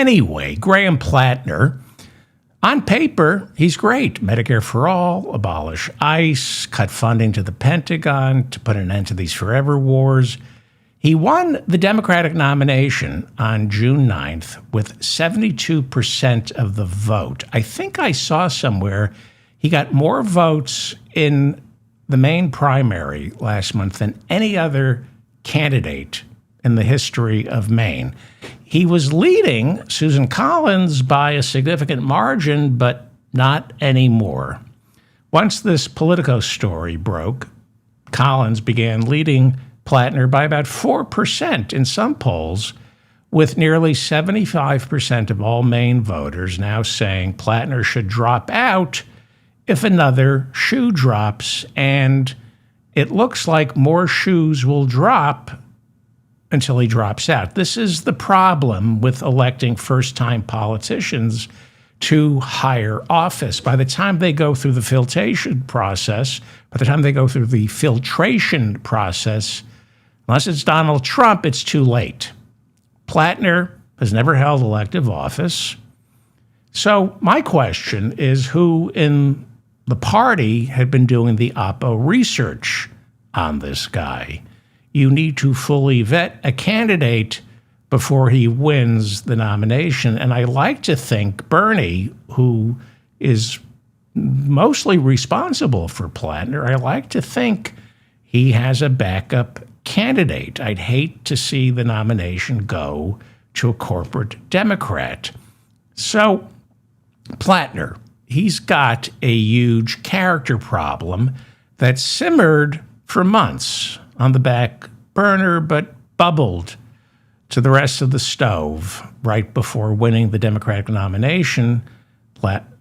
Anyway, Graham Platner, on paper, he's great. Medicare for all, abolish ICE, cut funding to the Pentagon to put an end to these forever wars. He won the Democratic nomination on June 9th with 72% of the vote. I think I saw somewhere he got more votes in the Maine primary last month than any other candidate in the history of Maine. He was leading Susan Collins by a significant margin, but not anymore. Once this Politico story broke, Collins began leading Platner by about 4% in some polls, with nearly 75% of all Maine voters now saying Platner should drop out if another shoe drops, and it looks like more shoes will drop until he drops out. This is the problem with electing first-time politicians to higher office. By the time they go through the filtration process, unless it's Donald Trump, it's too late. Platner has never held elective office. So my question is, who in the party had been doing the Oppo research on this guy? You need to fully vet a candidate before he wins the nomination. And I like to think Bernie, who is mostly responsible for Platner, I like to think he has a backup candidate. I'd hate to see the nomination go to a corporate Democrat. So Platner, he's got a huge character problem that simmered for months on the back burner, but bubbled to the rest of the stove right before winning the Democratic nomination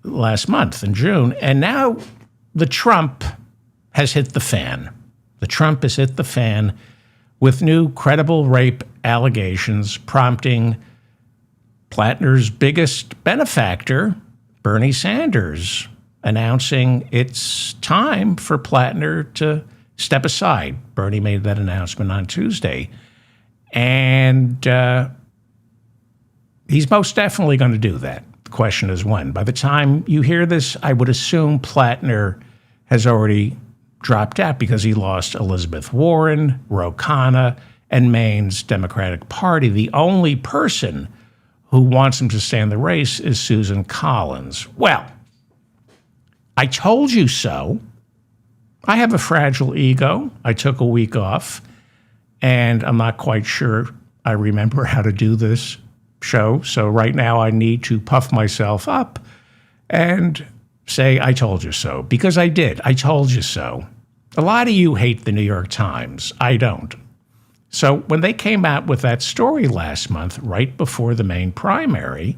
last month in June. And now the Trump has hit the fan. The Trump has hit the fan with new credible rape allegations prompting Platner's biggest benefactor, Bernie Sanders, announcing it's time for Platner to step aside. Bernie made that announcement on Tuesday. And he's most definitely going to do that. The question is when. By the time you hear this, I would assume Platner has already dropped out because he lost Elizabeth Warren, Khanna, and Maine's Democratic Party. The only person who wants him to stay in the race is Susan Collins. Well, I told you so. I have a fragile ego. I took a week off, and I'm not quite sure I remember how to do this show. So right now I need to puff myself up and say, I told you so, because I did. I told you so. A lot of you hate the New York Times. I don't. So when they came out with that story last month, right before the Maine primary,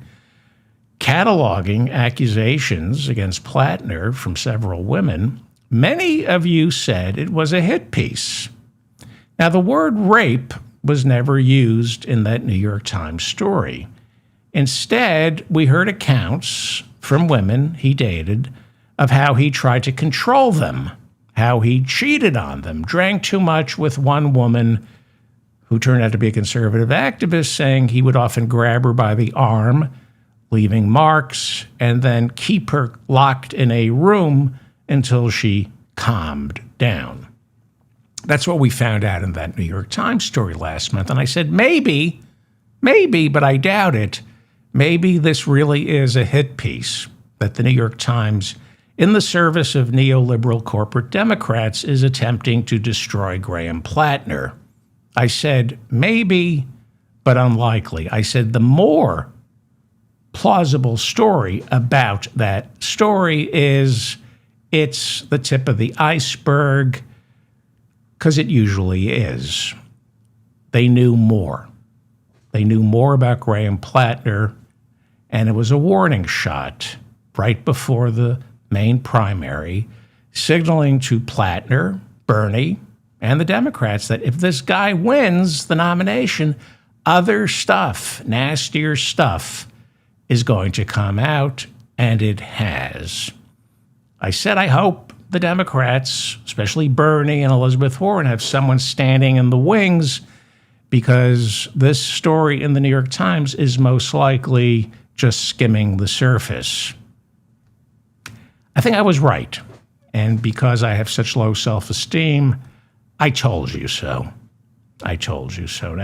cataloging accusations against Platner from several women, many of you said it was a hit piece. Now, the word rape was never used in that New York Times story. Instead, we heard accounts from women he dated of how he tried to control them, how he cheated on them, drank too much with one woman who turned out to be a conservative activist, saying he would often grab her by the arm, leaving marks, and then keep her locked in a room until she calmed down. That's what we found out in that New York Times story last month. And I said, maybe, but I doubt it. Maybe this really is a hit piece that the New York Times, in the service of neoliberal corporate Democrats, is attempting to destroy Graham Platner. I said, maybe, but unlikely. I said the more plausible story about that story is it's the tip of the iceberg, because it usually is. They knew more. They knew more about Graham Platner, and it was a warning shot right before the Maine primary, signaling to Platner, Bernie, and the Democrats that if this guy wins the nomination, other stuff, nastier stuff, is going to come out, and it has. I said I hope the Democrats, especially Bernie and Elizabeth Warren, have someone standing in the wings because this story in the New York Times is most likely just skimming the surface. I think I was right. And because I have such low self-esteem, I told you so. I told you so. Now,